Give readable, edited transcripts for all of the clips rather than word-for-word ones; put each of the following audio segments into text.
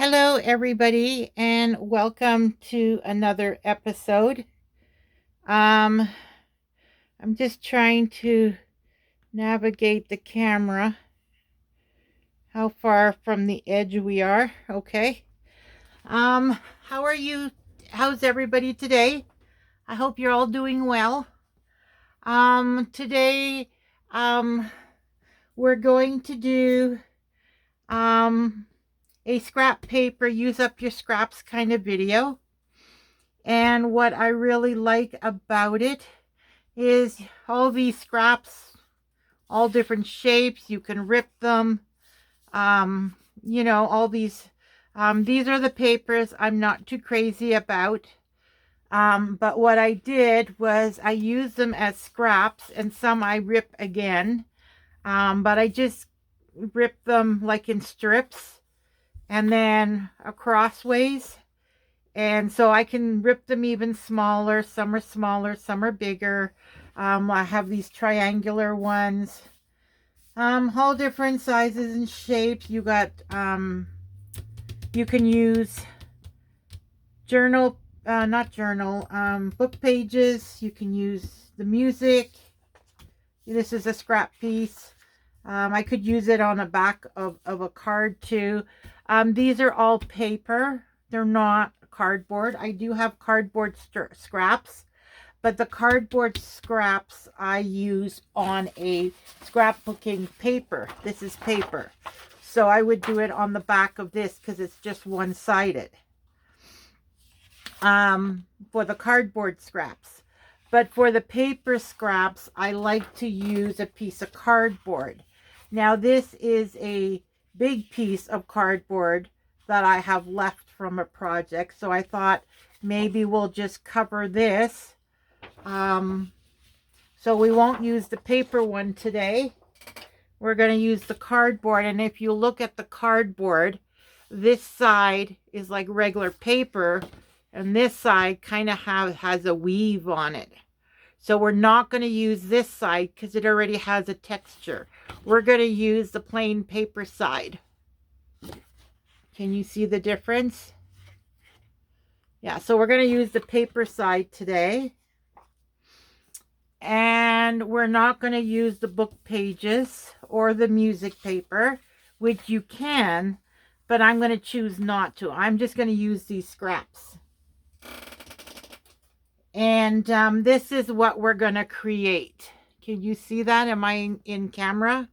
Hello, everybody, and welcome to another episode. Um, I'm just trying to navigate the camera, how far from the edge we are. Okay. How are you? How's everybody today? I hope you're all doing well. Today, um, we're going to do um a scrap paper, use up your scraps kind of video. And what I really like about it is all these scraps, all different shapes. You can rip them. All these are the papers I'm not too crazy about. But what I did was I used them as scraps, and some I rip again. But I just rip them like in strips and then crossways. And so I can rip them even smaller. Some are smaller, some are bigger. I have these triangular ones, all different sizes and shapes. You can use journal, not journal, book pages. You can use the music. This is a scrap piece. I could use it on the back of a card too. These are all paper. They're not cardboard. I do have cardboard scraps, but the cardboard scraps I use on a scrapbooking paper. This is paper. So I would do it on the back of this because it's just one-sided for the cardboard scraps. But for the paper scraps, I like to use a piece of cardboard. Now this is a big piece of cardboard that I have left from a project. So I thought maybe we'll just cover this. So we won't use the paper one today. We're going to use the cardboard. And if you look at the cardboard, this side is like regular paper, and this side kind of has a weave on it. So we're not going to use this side because it already has a texture. We're going to use the plain paper side. Can you see the difference? Yeah, so we're going to use the paper side today. And we're not going to use the book pages or the music paper, which you can, but I'm going to choose not to. I'm just going to use these scraps. And this is what we're going to create. Can you see that? Am I in camera?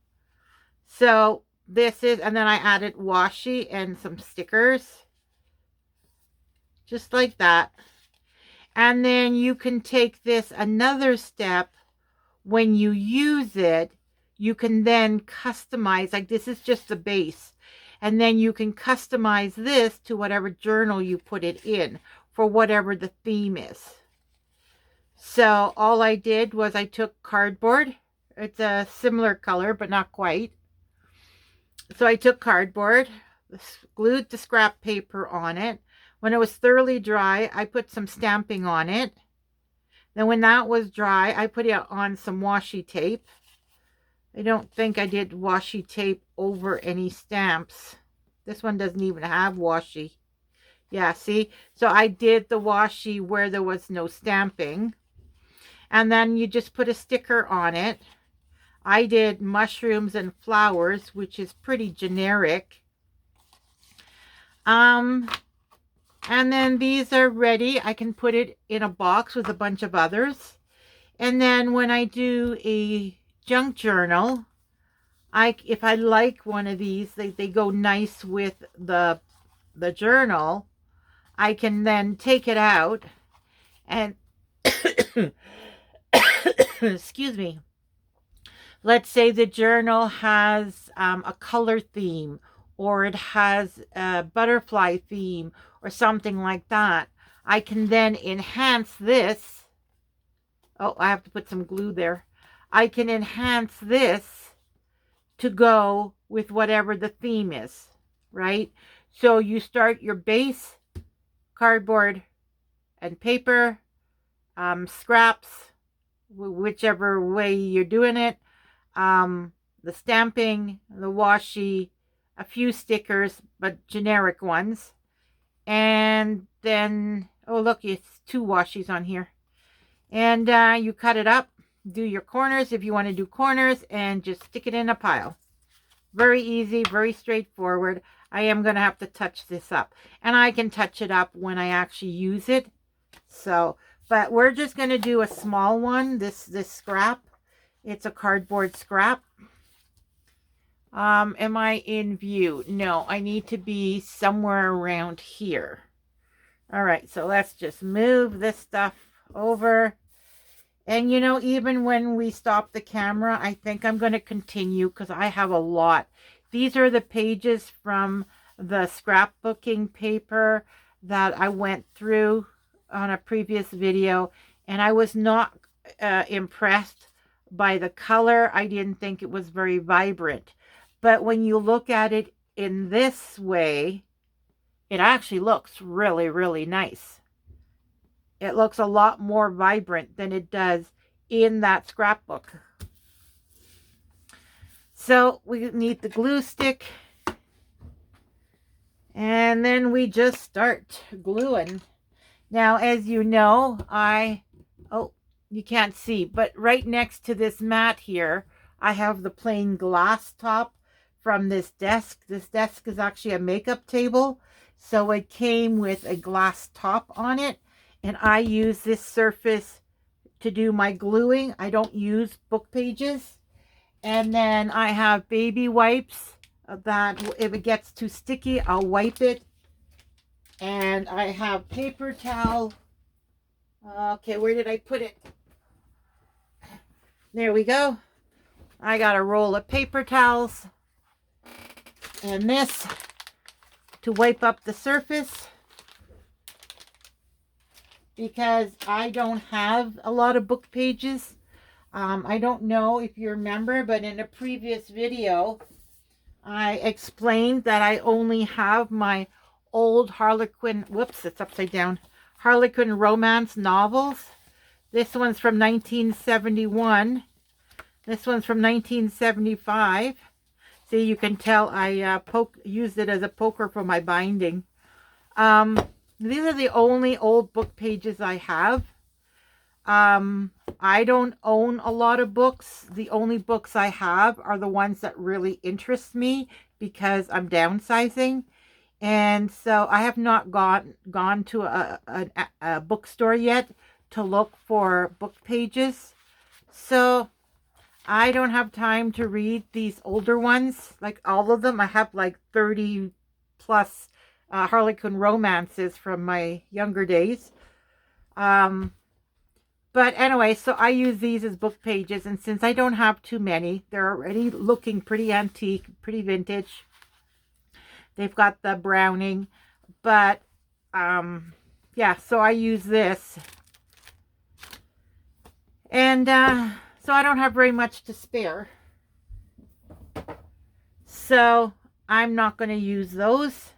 So this is, and then I added washi and some stickers. Just like that. And then you can take this another step. When you use it, you can then customize, like this is just the base. And then you can customize this to whatever journal you put it in for whatever the theme is. So all I did was I took cardboard. It's a similar color, but not quite. So I took cardboard, glued the scrap paper on it. When it was thoroughly dry, I put some stamping on it. Then when that was dry, I put it on some washi tape. I don't think I did washi tape over any stamps. This one doesn't even have washi. Yeah, see? So I did the washi where there was no stamping. And then you just put a sticker on it. I did mushrooms and flowers, which is pretty generic. And then these are ready. I can put it in a box with a bunch of others. And then when I do a junk journal, if I like one of these, they go nice with the journal, I can then take it out and excuse me. Let's say the journal has a color theme, or it has a butterfly theme or something like that. I can then enhance this. Oh, I have to put some glue there. I can enhance this to go with whatever the theme is, right? So you start your base, cardboard and paper, scraps, whichever way you're doing it, the stamping, the washi, a few stickers, but generic ones. And then, oh look, it's 2 washies on here. And you cut it up, do your corners if you want to do corners, and just stick it in a pile. Very easy, very straightforward. I am going to have to touch this up. And I can touch it up when I actually use it. So, but we're just going to do a small one, this scrap. It's a cardboard scrap. Am I in view? No, I need to be somewhere around here. All right, so let's just move this stuff over. And you know, even when we stop the camera, I think I'm going to continue because I have a lot. These are the pages from the scrapbooking paper that I went through on a previous video, and I was not impressed by the color. I didn't think it was very vibrant. But when you look at it in this way, it actually looks really, really nice. It looks a lot more vibrant than it does in that scrapbook. So we need the glue stick. And then we just start gluing. Now, as you know, oh, you can't see, but right next to this mat here, I have the plain glass top from this desk. This desk is actually a makeup table. So it came with a glass top on it. And I use this surface to do my gluing. I don't use book pages. And then I have baby wipes that if it gets too sticky, I'll wipe it. And I have paper towel. Okay, where did I put it? There we go. I got a roll of paper towels. And this to wipe up the surface, because I don't have a lot of book pages. I don't know if you remember, but in a previous video, I explained that I only have my old Harlequin, whoops, it's upside down, Harlequin romance novels. This one's from 1971. This one's from 1975. See, you can tell I used it as a poker for my binding. These are the only old book pages I have. I don't own a lot of books. The only books I have are the ones that really interest me because I'm downsizing. And so I have not gone to a bookstore yet to look for book pages. So I don't have time to read these older ones, like all of them. I have like 30 plus Harlequin romances from my younger days. But anyway, so I use these as book pages, and since I don't have too many, they're already looking pretty antique, pretty vintage. They've got the browning, but yeah, so I use this. And so I don't have very much to spare. So I'm not going to use those.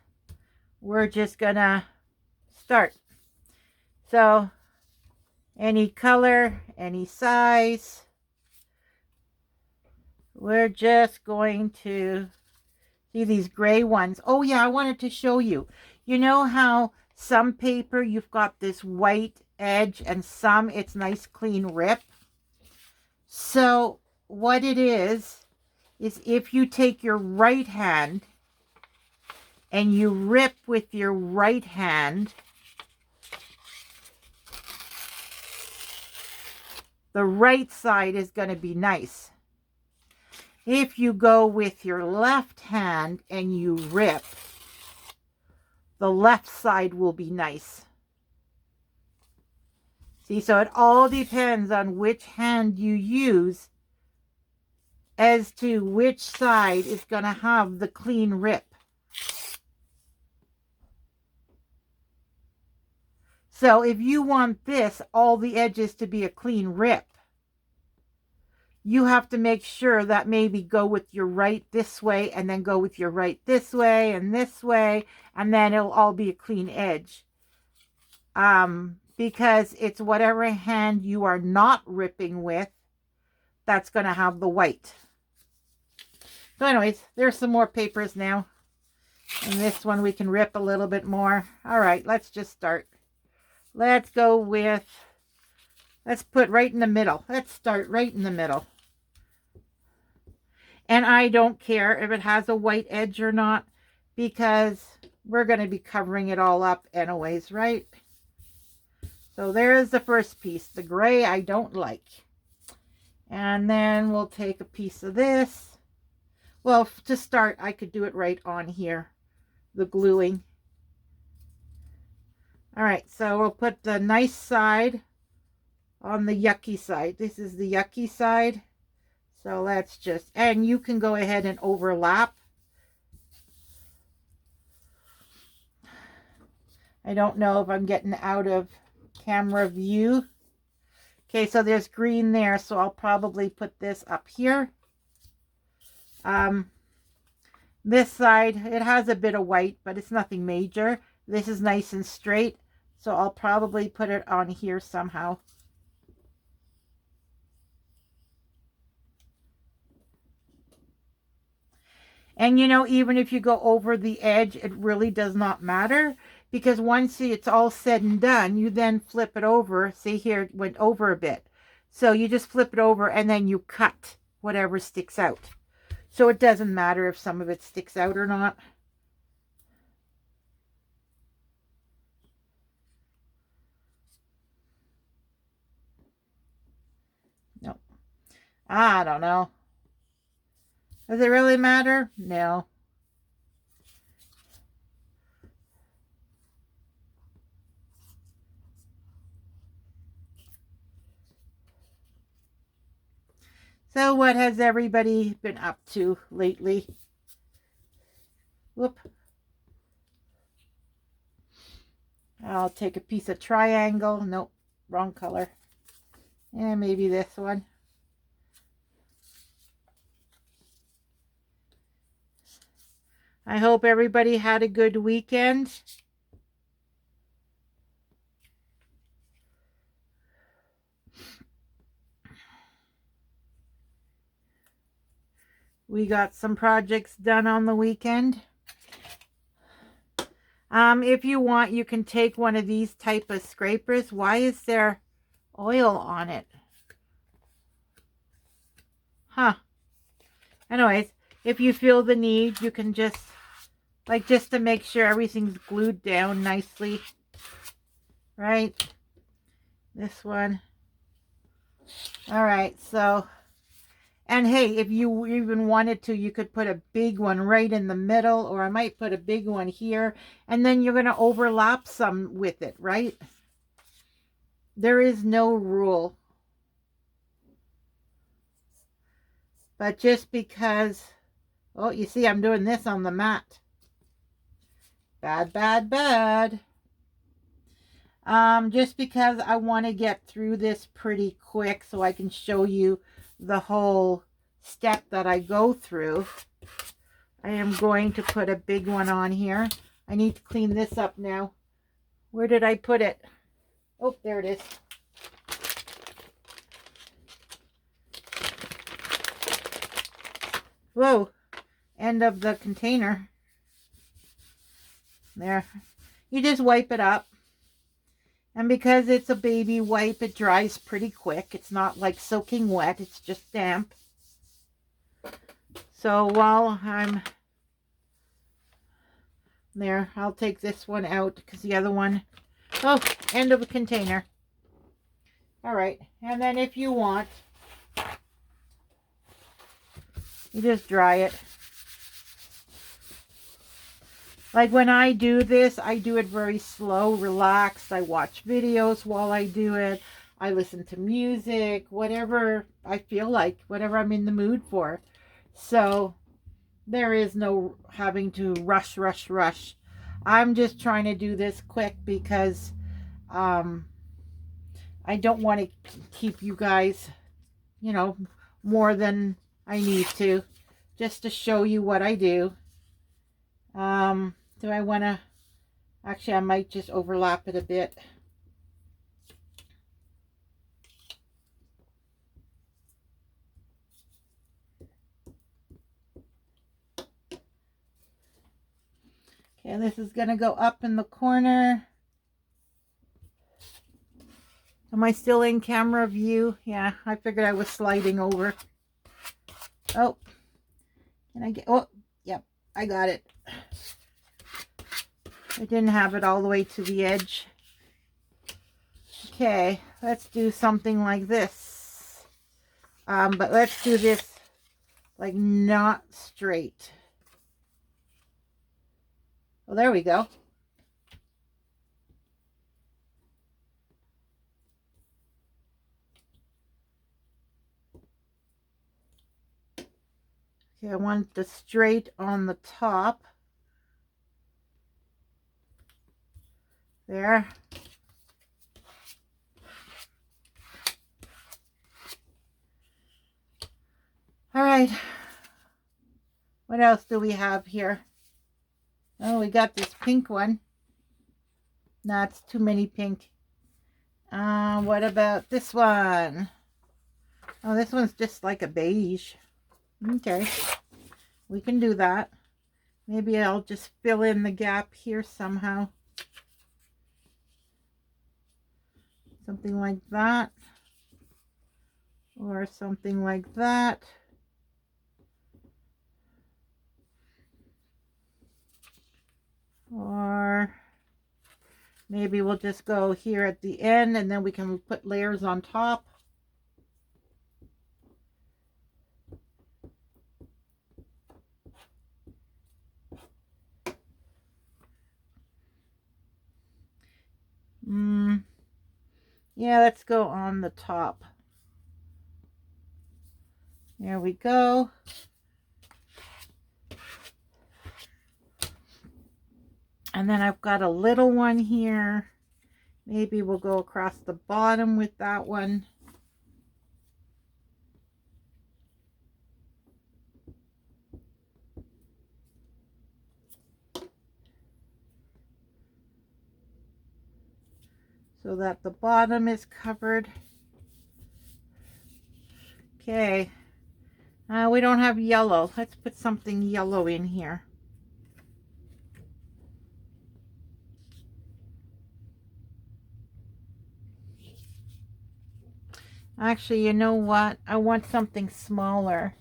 We're just going to start. So any color, any size. We're just going to see these gray ones. Oh yeah, I wanted to show you. You know how some paper you've got this white edge and some it's nice clean rip? So what it is if you take your right hand and you rip with your right hand, the right side is going to be nice. If you go with your left hand and you rip, the left side will be nice. See, so it all depends on which hand you use as to which side is going to have the clean rip. So if you want this, all the edges to be a clean rip, you have to make sure that maybe go with your right this way and then go with your right this way, and then it'll all be a clean edge. Because it's whatever hand you are not ripping with, that's going to have the white. So anyways, there's some more papers now. And this one we can rip a little bit more. All right, let's just start. Let's go with, let's put right in the middle. Let's start right in the middle. And I don't care if it has a white edge or not, because we're going to be covering it all up anyways, right? So there's the first piece. The gray I don't like. And then we'll take a piece of this. Well, to start, I could do it right on here, the gluing. All right, so we'll put the nice side on the yucky side. This is the yucky side. So let's just, and you can go ahead and overlap. I don't know if I'm getting out of camera view. Okay, so there's green there, so I'll probably put this up here. This side, it has a bit of white, but it's nothing major. This is nice and straight, so I'll probably put it on here somehow. And you know, even if you go over the edge, it really does not matter, because once it's all said and done, you then flip it over. See here, it went over a bit. So you just flip it over and then you cut whatever sticks out. So it doesn't matter if some of it sticks out or not. No. I don't know. Does it really matter? No. So what has everybody been up to lately? Whoop. I'll take a piece of triangle. Nope, wrong color. And maybe this one. I hope everybody had a good weekend. We got some projects done on the weekend. If you want, you can take one of these type of scrapers. Why is there oil on it? Huh. Anyways, if you feel the need, you can just, like, just to make sure everything's glued down nicely. Right? This one. All right, so, and hey, if you even wanted to, you could put a big one right in the middle, or I might put a big one here, and then you're going to overlap some with it, right? There is no rule. But just because, oh, you see, I'm doing this on the mat. Bad, bad, bad. Just because I want to get through this pretty quick so I can show you the whole step that I go through. I am going to put a big one on here. I need to clean this up now. Where did I put it? Oh, there it is. Whoa, end of the container. There. You just wipe it up. And because it's a baby wipe, it dries pretty quick. It's not like soaking wet. It's just damp. So while I'm there, I'll take this one out because the other one, oh, end of a container. All right. And then if you want, you just dry it. Like when I do this, I do it very slow, relaxed. I watch videos while I do it. I listen to music, whatever I feel like, whatever I'm in the mood for. So there is no having to rush, rush, rush. I'm just trying to do this quick because I don't want to keep you guys, you know, more than I need to, just to show you what I do. Do I want to, actually I might just overlap it a bit. Okay, this is going to go up in the corner. Am I still in camera view? Yeah, I figured I was sliding over. Oh, can I get, oh, yep, I got it. I didn't have it all the way to the edge. Okay, let's do something like this. But let's do this like not straight. Well, there we go. Okay, I want the straight on the top. There. All right. What else do we have here? Oh, we got this pink one. No, it's too many pink. What about this one? Oh, this one's just like a beige. Okay, we can do that. Maybe I'll just fill in the gap here somehow. Something like that. Or something like that. Or maybe we'll just go here at the end and then we can put layers on top. Yeah, let's go on the top. There we go. And then I've got a little one here. Maybe we'll go across the bottom with that one. So that the bottom is covered. Okay. We don't have yellow. Let's put something yellow in here. Actually, you know what? I want something smaller.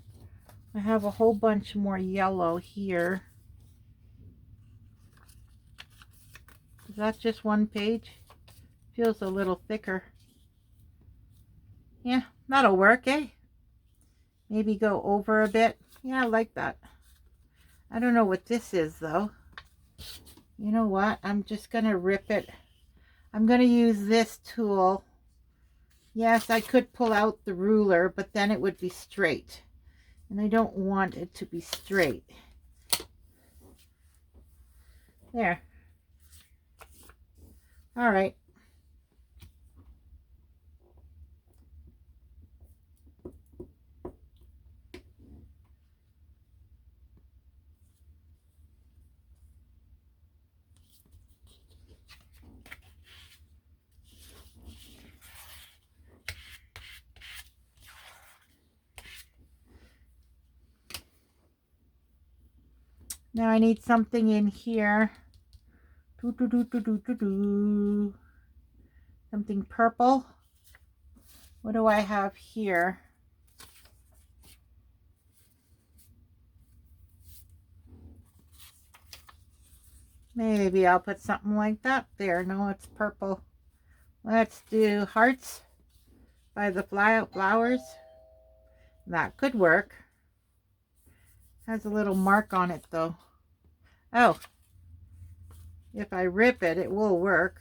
I have a whole bunch more yellow here. Is that just one page? Feels a little thicker. Yeah, that'll work, eh? Maybe go over a bit. Yeah, I like that. I don't know what this is, though. You know what? I'm just going to rip it. I'm going to use this tool. Yes, I could pull out the ruler, but then it would be straight. And I don't want it to be straight. There. All right. Now I need something in here. Something purple. What do I have here? Maybe I'll put something like that there. No, it's purple. Let's do hearts by the flowers. That could work. Has a little mark on it though. Oh, if I rip it, it will work.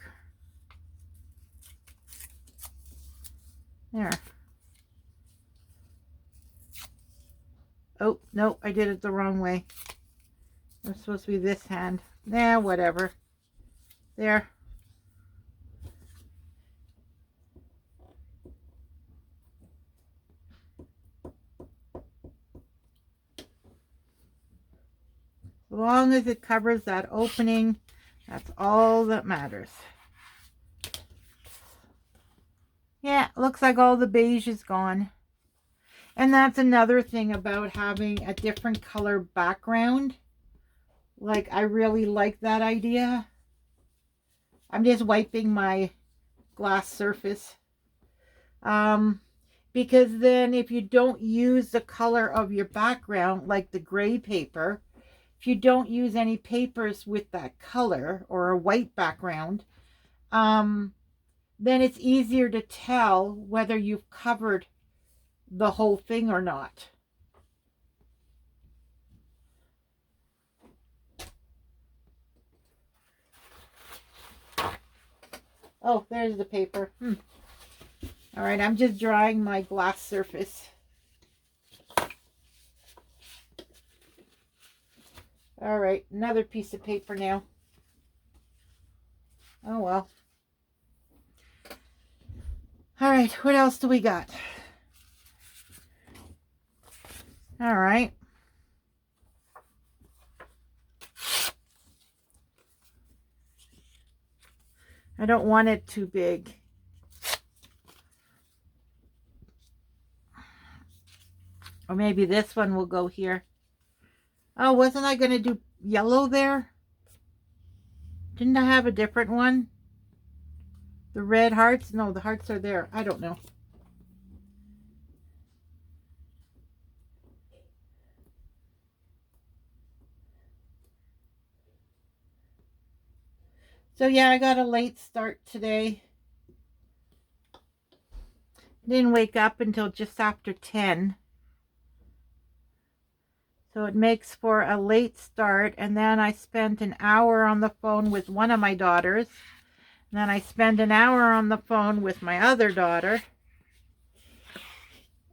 There. Oh, no, I did it the wrong way. It's supposed to be this hand. Nah, whatever. There. As long as it covers that opening, that's all that matters. Yeah, looks like all the beige is gone. And that's another thing about having a different color background. Like, I really like that idea. I'm just wiping my glass surface. Because then if you don't use the color of your background, like the gray paper, if you don't use any papers with that color or a white background, then it's easier to tell whether you've covered the whole thing or not. Oh, there's the paper. All right, I'm just drying my glass surface. All right, another piece of paper now. Oh, well. All right, what else do we got? All right. I don't want it too big. Or maybe this one will go here. Oh, wasn't I going to do yellow there? Didn't I have a different one? The red hearts? No, the hearts are there. I don't know. So yeah, I got a late start today. Didn't wake up until just after 10. So it makes for a late start. And then I spent an hour on the phone with one of my daughters. And then I spent an hour on the phone with my other daughter.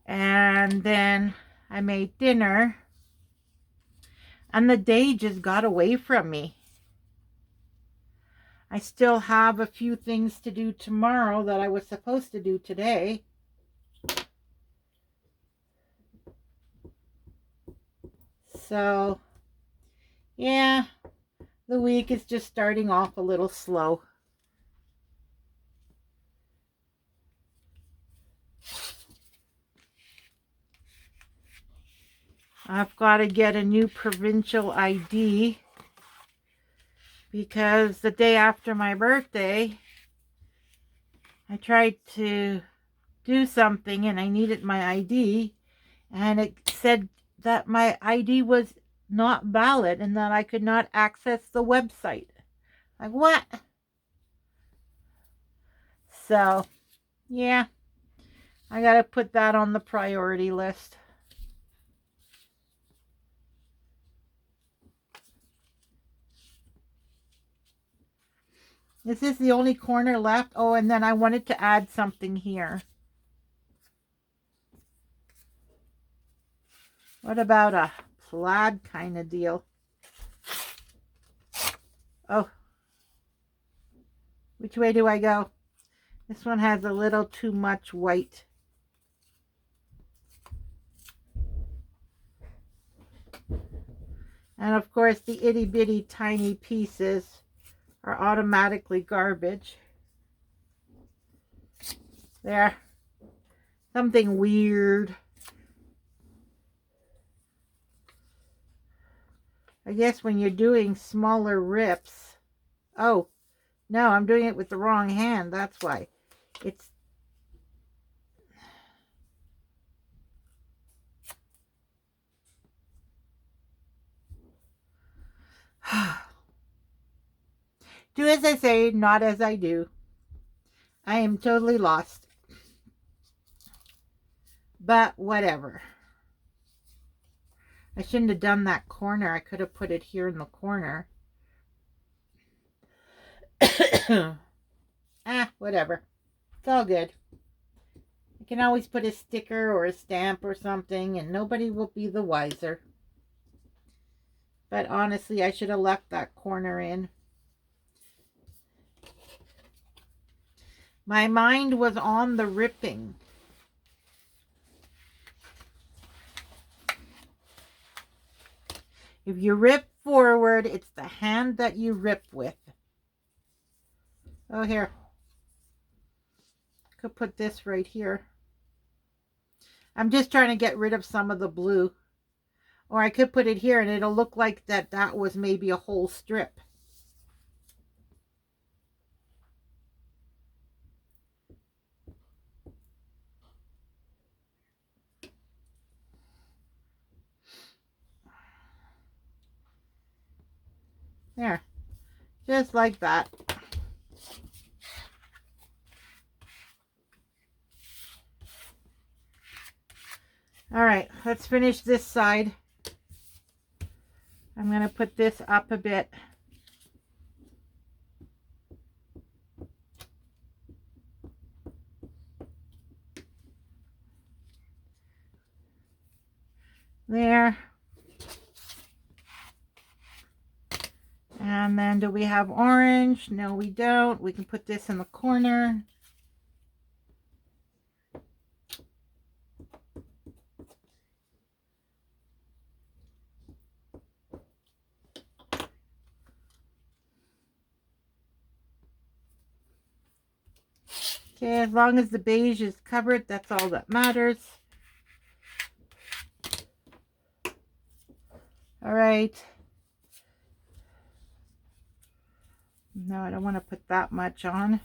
And then I made dinner. And the day just got away from me. I still have a few things to do tomorrow that I was supposed to do today. So, yeah, the week is just starting off a little slow. I've got to get a new provincial ID because the day after my birthday, I tried to do something and I needed my ID, and it said that my ID was not valid and that I could not access the website. Like, what? So, yeah, I got to put that on the priority list. Is this the only corner left? Oh, and then I wanted to add something here. What about a plaid kind of deal? Oh, which way do I go? This one has a little too much white. And of course, the itty bitty tiny pieces are automatically garbage. There. Something weird. I guess when you're doing smaller rips. Oh, no, I'm doing it with the wrong hand. That's why. It's do as I say, not as I do. I am totally lost. But whatever. I shouldn't have done that corner. I could have put it here in the corner. Whatever. It's all good. I can always put a sticker or a stamp or something and nobody will be the wiser. But honestly, I should have left that corner in. My mind was on the ripping. If you rip forward, it's the hand that you rip with. Oh, here. Could put this right here. I'm just trying to get rid of some of the blue. Or I could put it here and it'll look like that was maybe a whole strip. There, just like that. All right, let's finish this side. I'm going to put this up a bit. There. And then do we have orange? No, we don't. We can put this in the corner. Okay, as long as the beige is covered, that's all that matters. All right. No, I don't want to put that much on.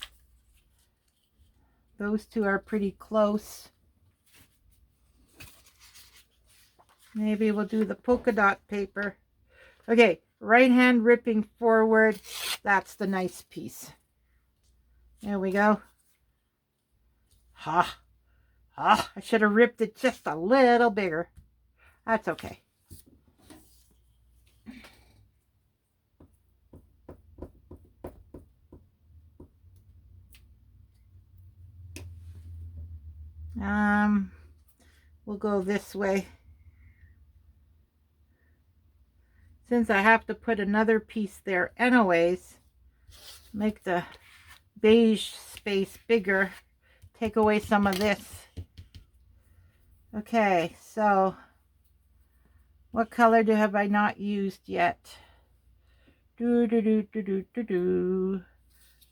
Those two are pretty close. Maybe we'll do the polka dot paper. Okay, right hand ripping forward. That's the nice piece. There we go. Ha. Ah, I should have ripped it just a little bigger. That's okay. We'll go this way. Since I have to put another piece there anyways, make the beige space bigger, take away some of this. Okay, so what color have I not used yet?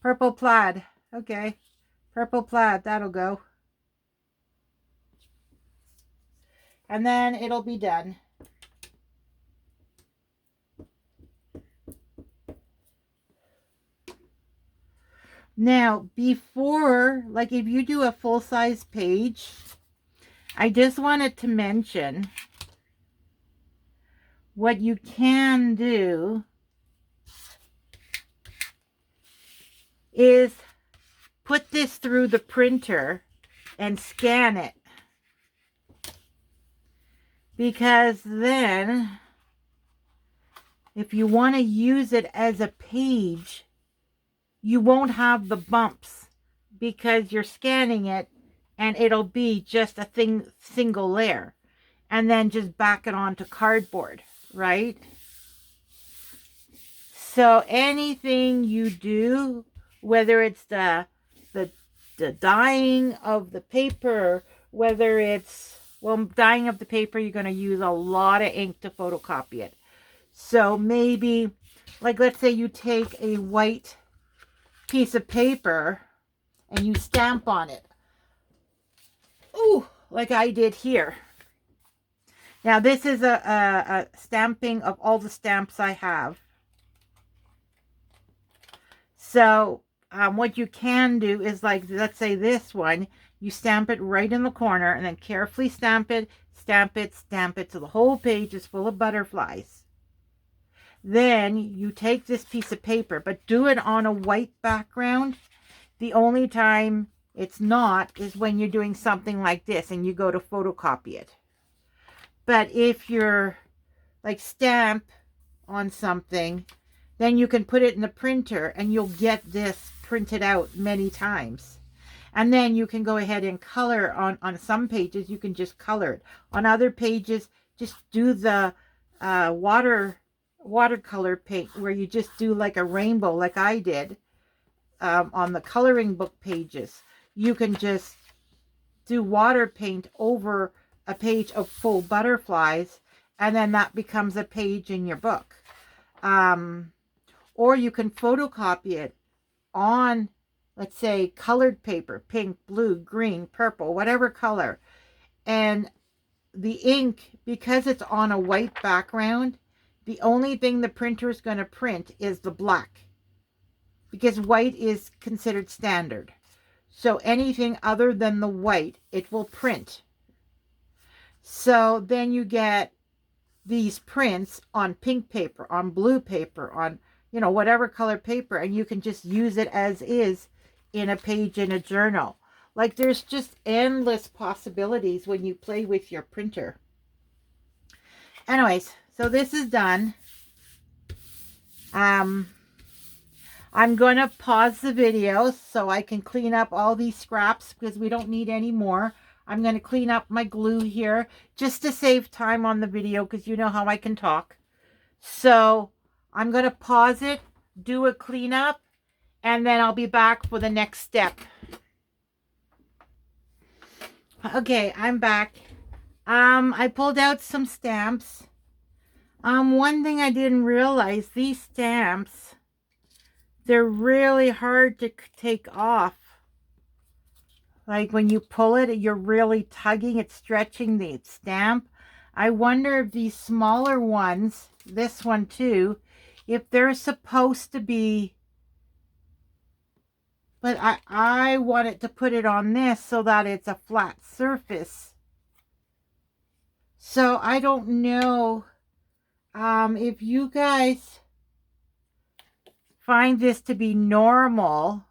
Purple plaid. Okay, purple plaid, that'll go. And then it'll be done. Now, before, like if you do a full-size page, I just wanted to mention what you can do is put this through the printer and scan it. Because then, if you want to use it as a page, you won't have the bumps because you're scanning it and it'll be just a single layer. And then just back it onto cardboard, right? So anything you do, whether it's the dyeing of the paper, whether it's, well, dyeing of the paper, you're going to use a lot of ink to photocopy it. So maybe, like let's say you take a white piece of paper and you stamp on it. Ooh, like I did here. Now this is a stamping of all the stamps I have. So what you can do is, like, let's say this one, you stamp it right in the corner and then carefully stamp it, stamp it, stamp it till the whole page is full of butterflies. Then you take this piece of paper, but do it on a white background. The only time it's not is when you're doing something like this and you go to photocopy it. But if you're like stamp on something, then you can put it in the printer and you'll get this printed out many times. And then you can go ahead and color on some pages. You can just color it. On other pages, just do the watercolor paint where you just do like a rainbow like I did on the coloring book pages. You can just do water paint over a page of full butterflies and then that becomes a page in your book. Or you can photocopy it on, let's say, colored paper, pink, blue, green, purple, whatever color. And the ink, because it's on a white background, the only thing the printer is going to print is the black, because white is considered standard. So anything other than the white, it will print. So then you get these prints on pink paper, on blue paper, on, you know, whatever color paper, and you can just use it as is in a page in a journal. Like, there's just endless possibilities when you play with your printer. Anyways, so this is done. I'm going to pause the video so I can clean up all these scraps because we don't need any more. I'm going to clean up my glue here just to save time on the video because you know how I can talk. So I'm going to pause it, do a cleanup, and then I'll be back for the next step. Okay, I'm back. I pulled out some stamps. One thing I didn't realize, these stamps, they're really hard to take off. Like when you pull it, you're really tugging, it's stretching the stamp. I wonder if these smaller ones, this one too, if they're supposed to be, but I wanted to put it on this so that it's a flat surface. So I don't know if you guys find this to be normal.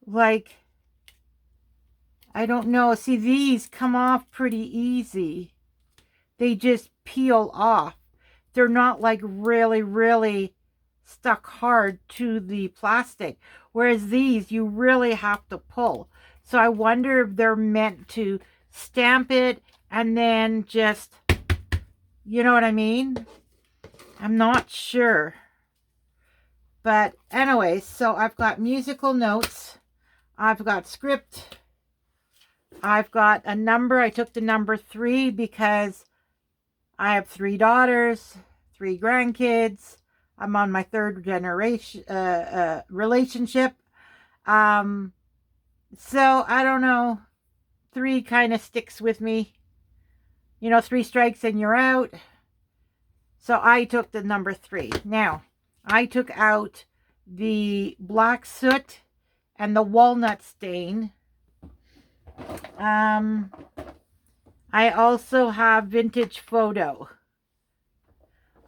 Like, I don't know. See, these come off pretty easy. They just peel off. They're not like really, really stuck hard to the plastic. Whereas these, you really have to pull. So I wonder if they're meant to stamp it and then just, you know what I mean? I'm not sure. But anyways, so I've got musical notes. I've got script. I've got a number. I took the number 3 because I have 3 daughters, 3 grandkids. I'm on my 3rd generation relationship. So I don't know. 3 kind of sticks with me. You know, 3 strikes and you're out. So I took the number 3. Now, I took out the black soot and the walnut stain. I also have vintage photo.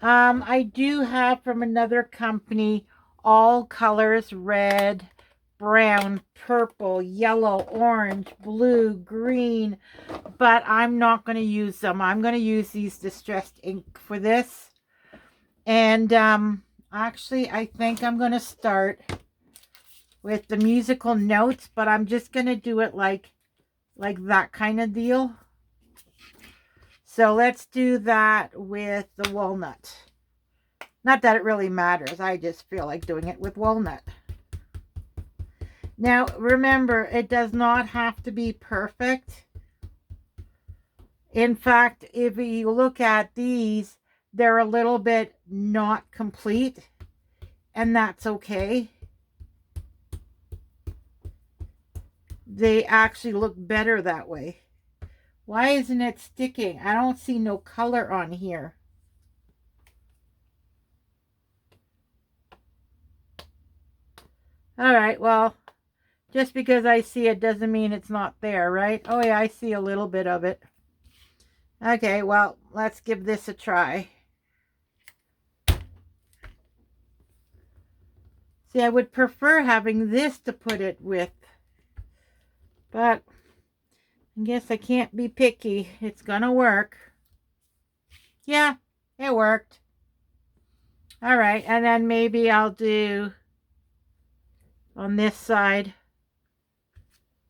I do have from another company all colors: red, brown, purple, yellow, orange, blue, green, but I'm not going to use them. I'm going to use these distressed ink for this. And actually, I think I'm going to start with the musical notes, but I'm just going to do it like that kind of deal. So let's do that with the walnut. Not that it really matters. I just feel like doing it with walnut. Now, remember, it does not have to be perfect. In fact, if you look at these, they're a little bit not complete, and that's okay. They actually look better that way. Why isn't it sticking? I don't see no color on here. All right, well, just because I see it doesn't mean it's not there, right? Oh yeah, I see a little bit of it. Okay, well, let's give this a try. See, I would prefer having this to put it with, but I guess I can't be picky. It's gonna work. Yeah, it worked. All right, and then maybe I'll do on this side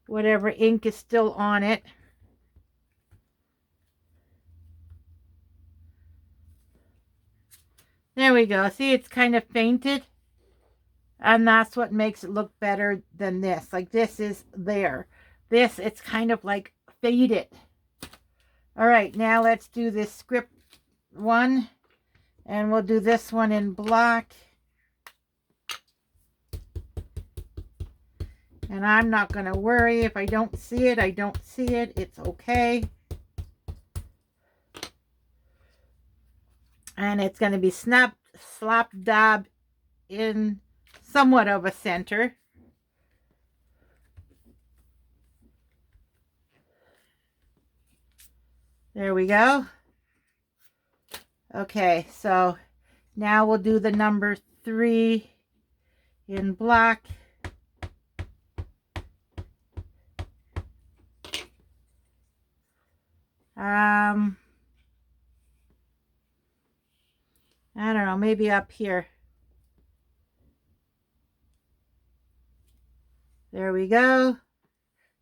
whatever ink is still on it. There we go. See, it's kind of fainted. And that's what makes it look better than this. Like, this is there. This, it's kind of like faded. All right, now let's do this script one. And we'll do this one in black. And I'm not going to worry. If I don't see it, I don't see it. It's okay. And it's going to be slap dab in somewhat of a center. There we go. Okay, so now we'll do the number 3 in black. I don't know, maybe up here. There we go.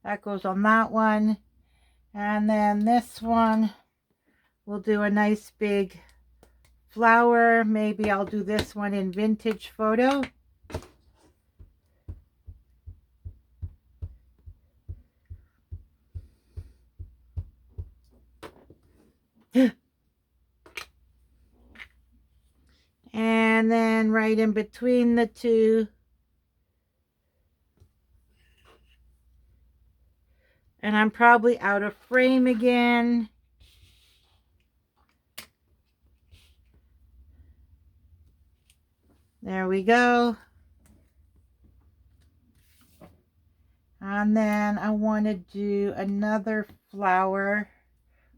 That goes on that one. And then this one, we'll do a nice big flower. Maybe I'll do this one in vintage photo. And then right in between the two, and I'm probably out of frame again. There we go. And then I want to do another flower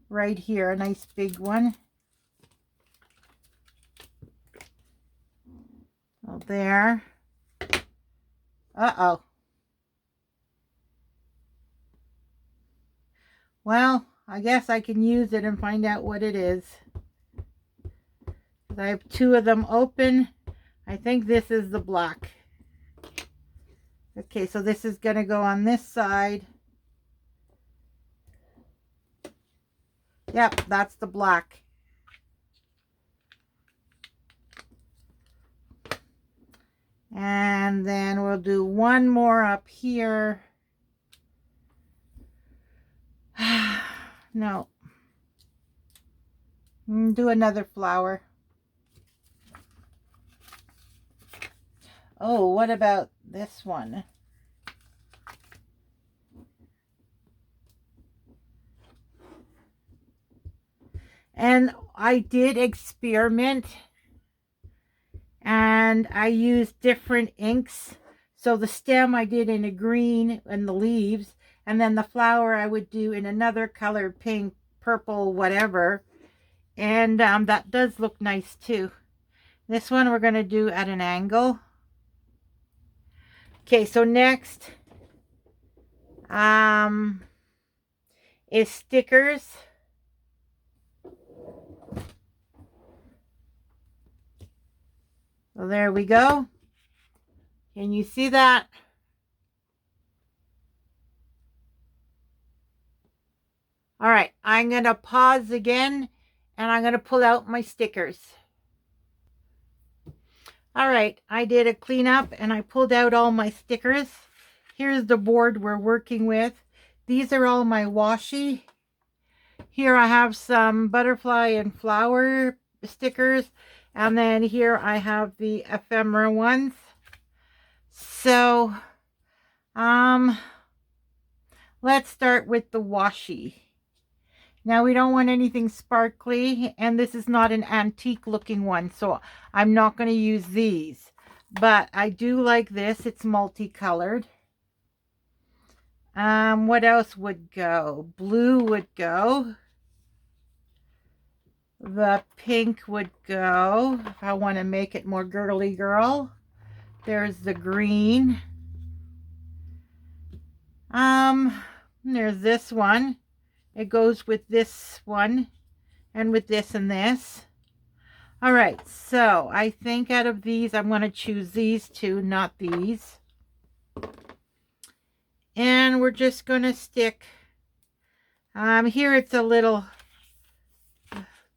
right here, a nice big one. Oh, there. Uh-oh. Well, I guess I can use it and find out what it is. I have 2 of them open. I think this is the black. Okay, so this is going to go on this side. Yep, that's the black. And then we'll do one more up here. No. Do another flower. Oh, what about this one? And I did experiment, and I used different inks. So the stem I did in a green and the leaves, and then the flower I would do in another color, pink, purple, whatever. And that does look nice too. This one we're going to do at an angle. Okay, so next is stickers. So there we go. Can you see that? All right, I'm going to pause again, and I'm going to pull out my stickers. All right, I did a cleanup, and I pulled out all my stickers. Here's the board we're working with. These are all my washi. Here I have some butterfly and flower stickers, and then here I have the ephemera ones. So, let's start with the washi. Now we don't want anything sparkly, and this is not an antique looking one, so I'm not going to use these. But I do like this. It's multicolored. What else would go? Blue would go. The pink would go if I want to make it more girly girl. There's the green. There's this one. It goes with this one and with this and this. All right, so I think out of these, I'm going to choose these 2, not these. And we're just going to stick, here it's a little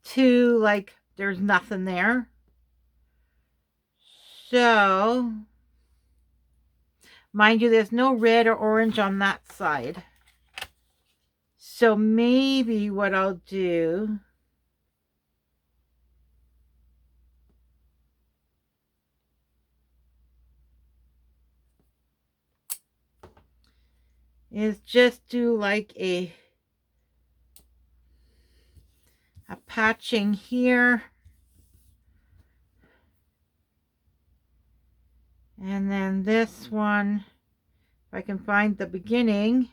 too, like, there's nothing there. So, mind you, there's no red or orange on that side. So maybe what I'll do, is just do like a patching here. And then this one, if I can find the beginning.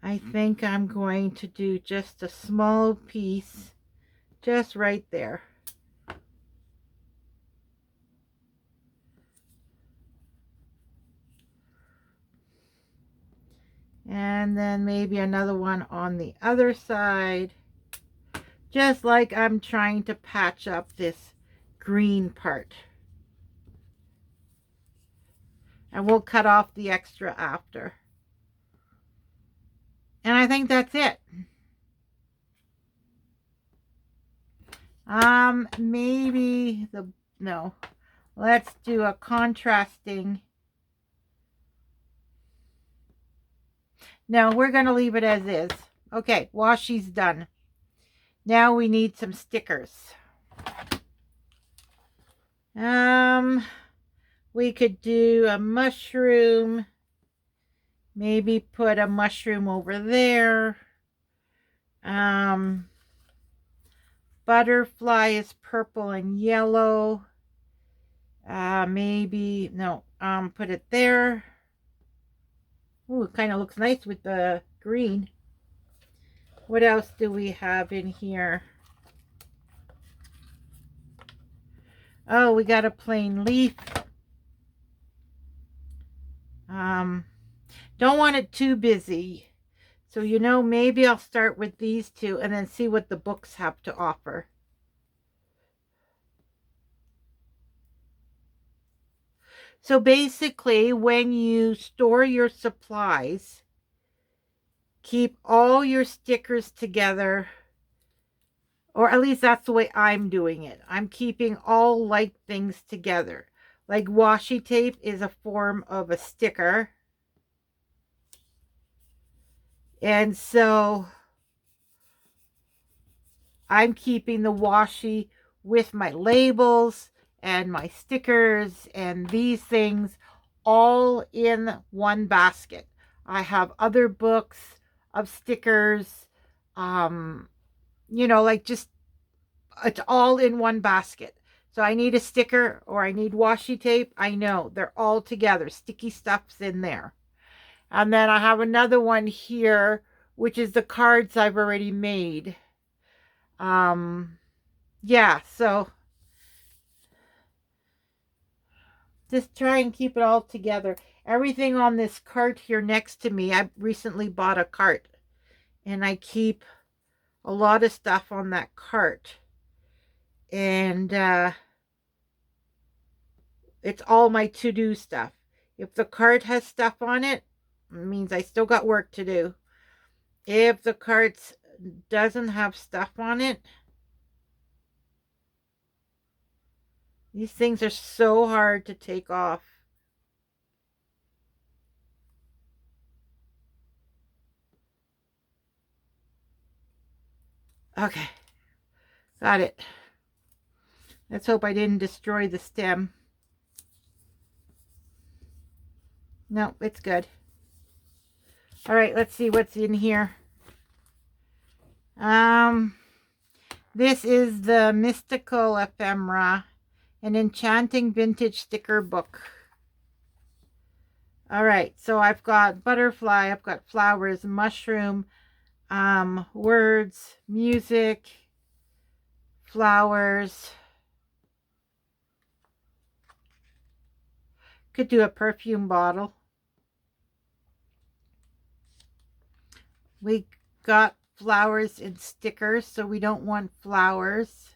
I think I'm going to do just a small piece just right there. And then maybe another one on the other side. Just like I'm trying to patch up this green part. And we'll cut off the extra after. And I think that's it. Maybe no. Let's do a contrasting. No, we're going to leave it as is. Okay, washi's done. Now we need some stickers. We could do a mushroom. Maybe put a mushroom over there. Butterfly is purple and yellow. Maybe, no, put it there. Ooh, it kind of looks nice with the green. What else do we have in here? Oh, we got a plain leaf. Don't want it too busy. So, maybe I'll start with these two and then see what the books have to offer. So basically, when you store your supplies, keep all your stickers together, or at least that's the way I'm doing it. I'm keeping all like things together. Like washi tape is a form of a sticker. And so I'm keeping the washi with my labels and my stickers and these things all in one basket. I have other books of stickers, like just it's all in one basket. So I need a sticker or I need washi tape. I know they're all together. Sticky stuff's in there. And then I have another one here, which is the cards I've already made. Yeah, so just try and keep it all together. Everything on this cart here next to me, I recently bought a cart. And I keep a lot of stuff on that cart. And it's all my to-do stuff. If the cart has stuff on it, it means I still got work to do. If the cart doesn't have stuff on it, these things are so hard to take off. Okay, got it. Let's hope I didn't destroy the stem. No, it's good. All right, let's see what's in here. This is the Mystical Ephemera, an enchanting vintage sticker book. All right, so I've got butterfly, I've got flowers, mushroom, words, music, flowers. Could do a perfume bottle. We got flowers and stickers, so we don't want flowers.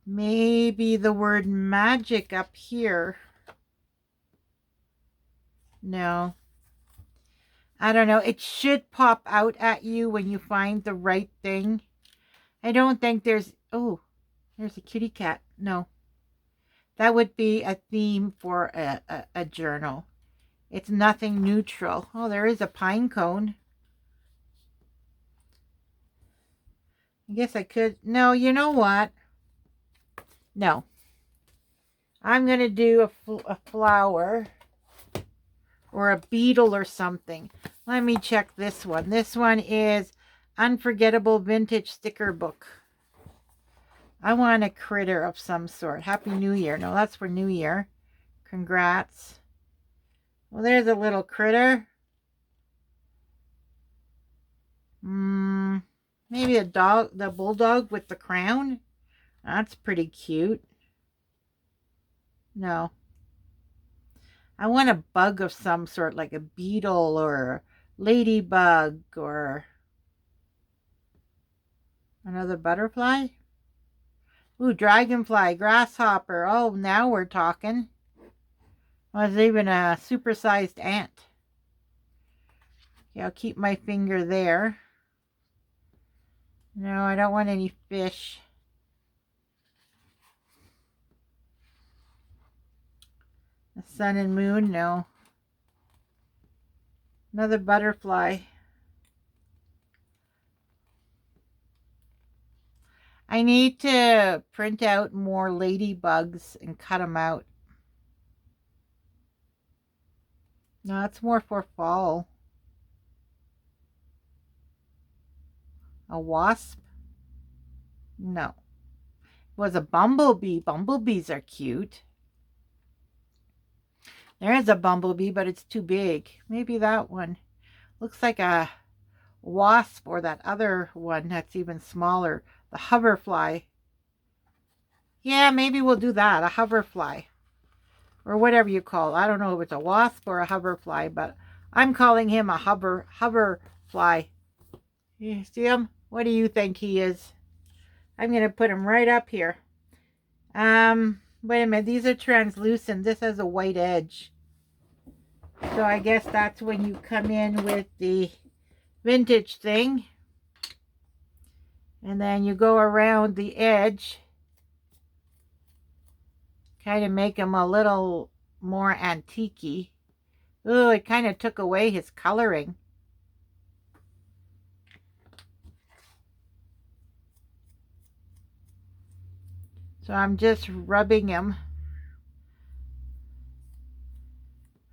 Maybe the word magic up here. No. I don't know. It should pop out at you when you find the right thing. I don't think there's... Oh, there's a kitty cat. No. That would be a theme for a journal. It's nothing neutral. Oh, there is a pine cone. I guess I could... No, you know what? No. I'm going to do a flower or a beetle or something. Let me check this one. This one is Unforgettable Vintage Sticker Book. I want a critter of some sort. Happy New Year. No, that's for New Year. Congrats. Well, there's a little critter. Maybe a dog, the bulldog with the crown. That's pretty cute. No. I want a bug of some sort, like a beetle or ladybug or another butterfly. Ooh, dragonfly, grasshopper. Oh, now we're talking. Was even a supersized ant. Okay, I'll keep my finger there. No, I don't want any fish. The sun and moon, no. Another butterfly. I need to print out more ladybugs and cut them out. No, that's more for fall. A wasp? No. It was a bumblebee. Bumblebees are cute. There is a bumblebee, but it's too big. Maybe that one. Looks like a wasp or that other one that's even smaller. The hoverfly. Yeah, maybe we'll do that. A hoverfly. Or whatever you call it. I don't know if it's a wasp or a hoverfly, but I'm calling him a hoverfly. You see him? What do you think he is? I'm going to put him right up here. Wait a minute. These are translucent. This has a white edge. So I guess that's when you come in with the vintage thing. And then you go around the edge. Kind of make him a little more antique-y. Ooh, it kind of took away his coloring. So I'm just rubbing him.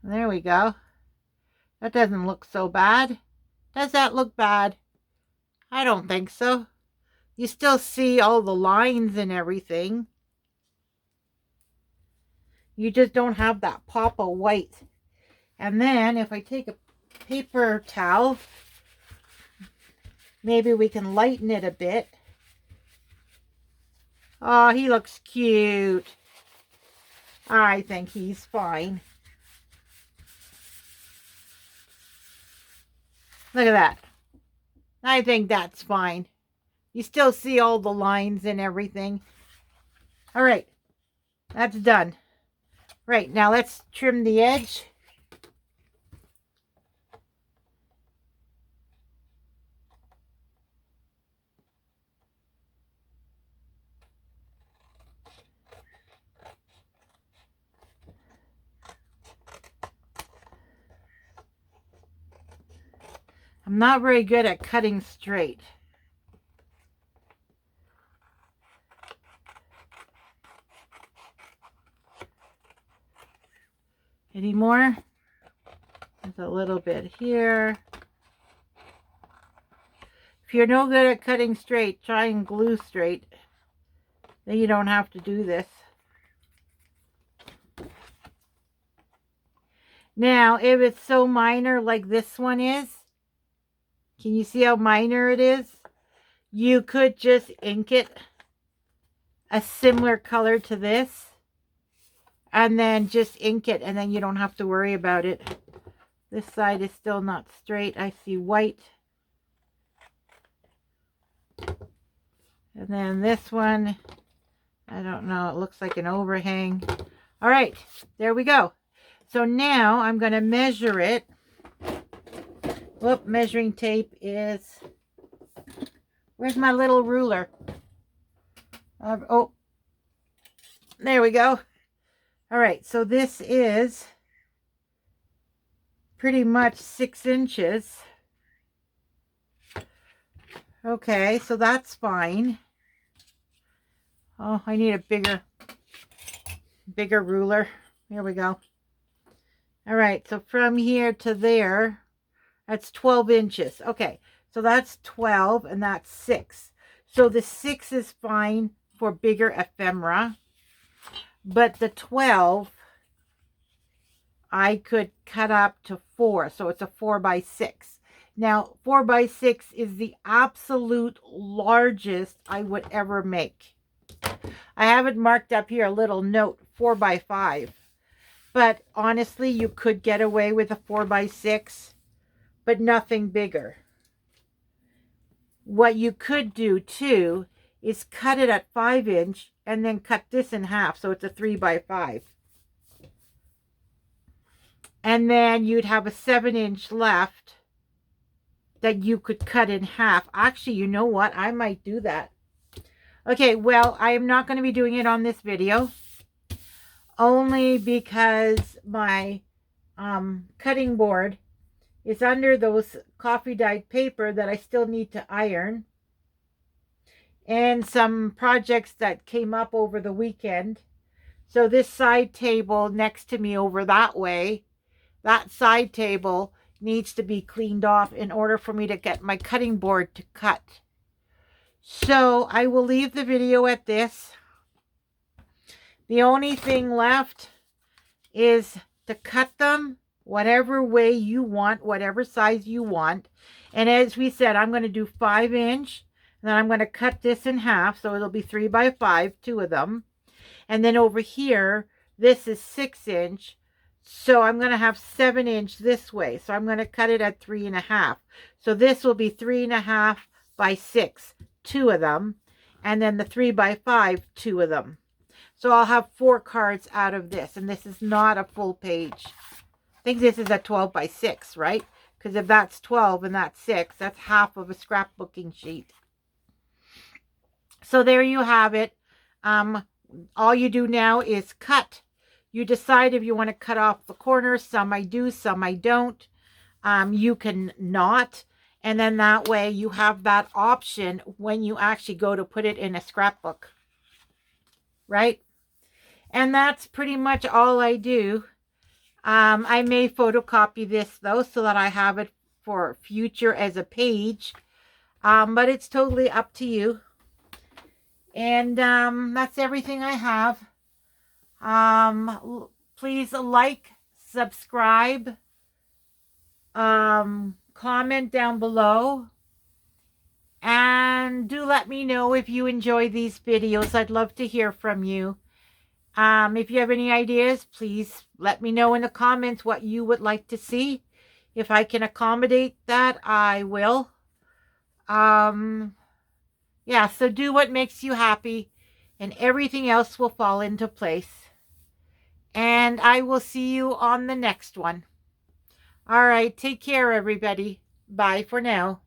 There we go. That doesn't look so bad. Does that look bad? I don't think so. You still see all the lines and everything. You just don't have that pop of white. And then if I take a paper towel, maybe we can lighten it a bit. Oh, he looks cute. I think he's fine. Look at that. I think that's fine. You still see all the lines and everything. All right. That's done. Right, now let's trim the edge. I'm not very good at cutting straight. Any more? There's a little bit here. If you're no good at cutting straight, try and glue straight. Then you don't have to do this. Now, if it's so minor like this one is, can you see how minor it is? You could just ink it a similar color to this. And then just ink it, and then you don't have to worry about it. This side is still not straight. I see white. And then this one, I don't know, it looks like an overhang. All right, there we go. So now I'm going to measure it. Whoop, measuring tape is, where's my little ruler? Oh, there we go. All right, so this is pretty much 6 inches. Okay, so that's fine. Oh, I need a bigger ruler. Here we go. All right, so from here to there, that's 12 inches. Okay, so that's 12 and that's 6. So the 6 is fine for bigger ephemera, but the 12, I could cut up to 4. So it's a 4 by 6. Now, 4 by 6 is the absolute largest I would ever make. I have it marked up here, a little note, 4 by 5. But honestly, you could get away with a 4 by 6, but nothing bigger. What you could do too is cut it at 5 inch and then cut this in half, so it's a 3 by 5. And then you'd have a 7 inch left that you could cut in half. Actually, you know what? I might do that. Okay, well, I am not going to be doing it on this video, only because my cutting board is under those coffee dyed paper that I still need to iron, and some projects that came up over the weekend. So this side table next to me over that way, that side table needs to be cleaned off in order for me to get my cutting board to cut. So I will leave the video at this. The only thing left is to cut them whatever way you want, whatever size you want. And as we said, I'm going to do 5 inch. And then I'm going to cut this in half. So it'll be 3 by 5, 2 of them. And then over here, this is 6 inch. So I'm going to have 7 inch this way. So I'm going to cut it at 3.5. So this will be 3.5 by 6, 2 of them. And then the 3 by 5, 2 of them. So I'll have 4 cards out of this. And this is not a full page. I think this is a 12 by 6, right? Because if that's 12 and that's 6, that's half of a scrapbooking sheet. So there you have it. All you do now is cut. You decide if you want to cut off the corners. Some I do, some I don't. You can not. And then that way you have that option when you actually go to put it in a scrapbook. Right? And that's pretty much all I do. I may photocopy this though, so that I have it for future as a page. But it's totally up to you. And that's everything I have. Please like, subscribe, comment down below. And do let me know if you enjoy these videos. I'd love to hear from you. If you have any ideas, please let me know in the comments what you would like to see. If I can accommodate that, I will. Yeah, so do what makes you happy, and everything else will fall into place. And I will see you on the next one. All right, take care, everybody. Bye for now.